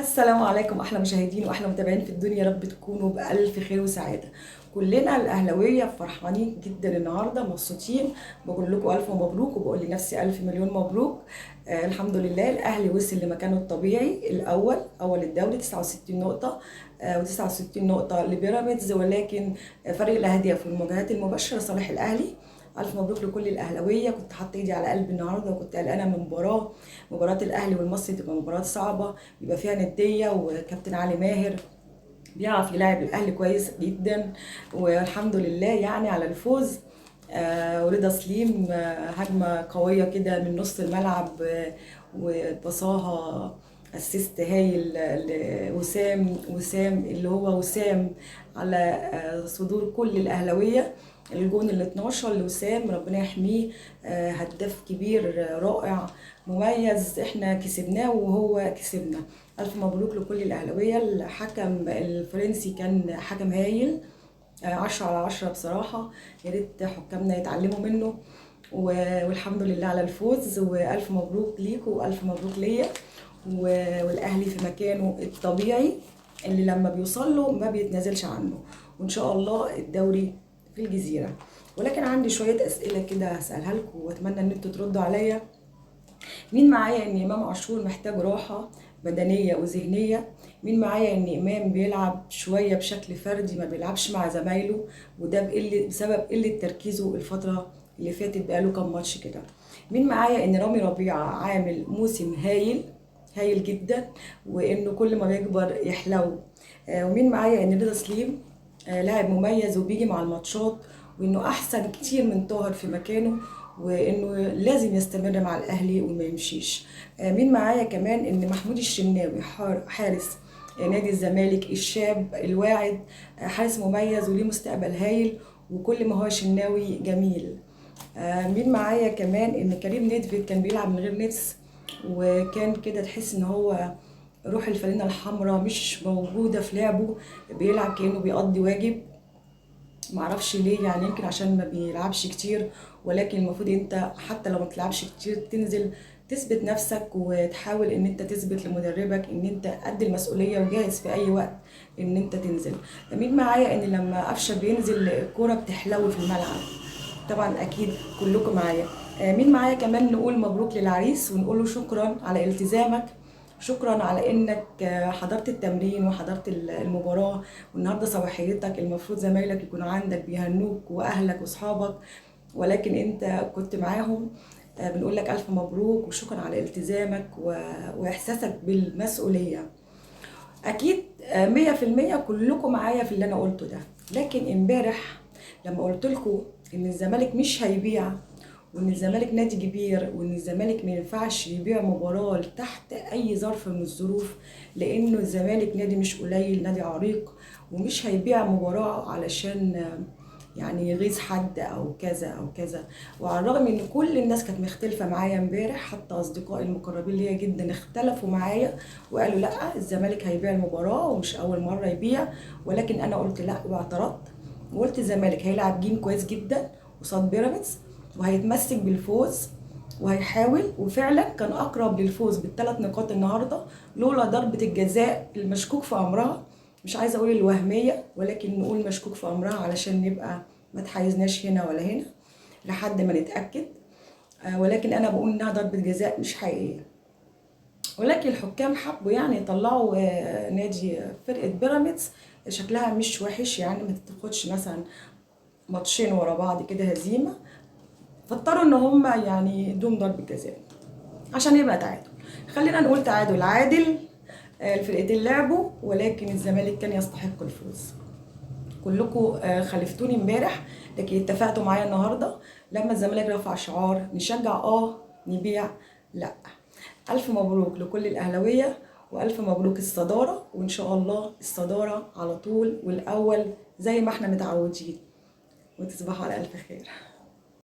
السلام عليكم احلى مشاهدين واحلى متابعين في الدنيا، يا رب تكونوا بالف خير وسعاده. كلنا الاهلاويه فرحانين جدا النهارده، مبسوطين. بقول لكم الف مبروك وبقول لنفسي الف مليون مبروك. الحمد لله الاهلي وصل لمكانه الطبيعي الاول، اول الدوري 69 نقطه، و69 نقطه لبيراميدز، ولكن فرق الاهداف والمواجهات المباشره صالح الاهلي. الف مبروك لكل الاهلاويه. كنت حاطه ايدي على قلبي النهارده وكنت قلقانه من مباراه الاهلي والمصري، تبقى مباراه صعبه بيبقى فيها نديه، وكابتن علي ماهر بيعرف يلاعب الاهلي كويس جدا، والحمد لله يعني على الفوز. ورضا سليم هجمه قويه كده من نص الملعب، وبصاها اسيست هايل لوسام اللي هو وسام على صدور كل الاهلاويه. الجون ال 12 لوسام، ربنا يحميه، هداف كبير رائع مميز، احنا كسبناه وهو كسبنا. الف مبروك لكل الاهلاويه. الحكم الفرنسي كان حكم هايل، 10/10 بصراحه، يا ريت حكامنا يتعلموا منه. والحمد لله على الفوز، والف مبروك ليكم والف مبروك ليا. والاهلي في مكانه الطبيعي اللي لما بيوصل له ما بيتنازلش عنه، وان شاء الله الدوري في الجزيره. ولكن عندي شويه اسئله كده هسالها لكم واتمنى ان انتوا تردوا عليا. مين معايا ان امام عاشور محتاج راحه بدنيه وذهنيه؟ مين معايا ان امام بيلعب شويه بشكل فردي، ما بيلعبش مع زمايله، وده بسبب قله تركيزه الفتره اللي فاتت، بقاله كام ماتش كده؟ مين معايا ان رامي ربيعه عامل موسم هايل هايل جدا، وانه كل ما بيكبر يحلو؟ ومين معايا ان رضا سليم لاعب مميز وبيجي مع الماتشات، وانه احسن كتير من طاهر في مكانه، وانه لازم يستمر مع الاهلي وما يمشيش؟ مين معايا كمان ان محمود الشناوي حارس نادي الزمالك الشاب الواعد، حارس مميز وليه مستقبل هايل، وكل ما هو شناوي جميل؟ مين معايا كمان ان كريم نيدفيد كان بيلعب من غير نفس، وكان كده تحس ان هو روح الفانلة الحمراء مش موجودة في لعبه، بيلعب كأنه بيقضي واجب. معرفش ليه، يعني يمكن عشان ما بيلعبش كتير، ولكن المفروض انت حتى لو ما تلعبش كتير تنزل تثبت نفسك، وتحاول ان انت تثبت لمدربك ان انت قد المسؤولية وجاهز في اي وقت ان انت تنزل. مين معايا ان لما قفشه بينزل الكورة بتحلو في الملعب؟ طبعا اكيد كلكم معايا. مين معايا كمان نقول مبروك للعريس ونقول له شكرا على التزامك، شكرا على انك حضرت التمرين وحضرت المباراة، والنهارده صباحيتك المفروض زمايلك يكونوا عندك بيهنوك واهلك واصحابك، ولكن انت كنت معاهم. بنقول لك الف مبروك وشكرا على التزامك واحساسك بالمسؤولية. اكيد 100% كلكم معايا في اللي انا قلته ده. لكن امبارح لما قلت لكم ان الزمالك مش هيبيع، وان الزمالك نادي كبير، وان الزمالك ما ينفعش يبيع مباراه تحت اي ظرف من الظروف، لانه الزمالك نادي مش قليل، نادي عريق، ومش هيبيع مباراه علشان يعني يغيظ حد او كذا او كذا. وعلى الرغم ان كل الناس كانت مختلفه معايا امبارح، حتى اصدقائي المقربين ليا جدا اختلفوا معايا وقالوا لا الزمالك هيبيع المباراه ومش اول مره يبيع، ولكن انا قلت لا واعترضت، وقلت الزمالك هيلعب جيم كويس جدا قصاد بيراميدز، وهيتمسك بالفوز وهيحاول، وفعلا كان اقرب للفوز بالثلاث نقاط النهارده لولا ضربه الجزاء المشكوك في امرها. مش عايزه اقول الوهميه، ولكن نقول مشكوك في امرها علشان نبقى ما تحيزناش هنا ولا هنا لحد ما نتاكد. ولكن انا بقول انها ضربه جزاء مش حقيقيه. ولكن الحكام حبوا يعني يطلعوا نادي فرقه بيراميدز شكلها مش وحش، يعني ما تاخدش مثلا ماتشين ورا بعض كده هزيمه، فاضطروا ان هم يعني يدوم ضربة جزاء عشان يبقى تعادل. خلينا نقول تعادل عادل، الفرقتين لعبوا ولكن الزمالك كان يستحق الفوز. كلكم خالفتوني امبارح، لكن اتفقتوا معايا النهارده لما الزمالك رفع شعار نشجع نبيع لا. الف مبروك لكل الاهلاويه، والف مبروك الصداره، وان شاء الله الصداره على طول والاول زي ما احنا متعودين، وتصبحوا على الف خير.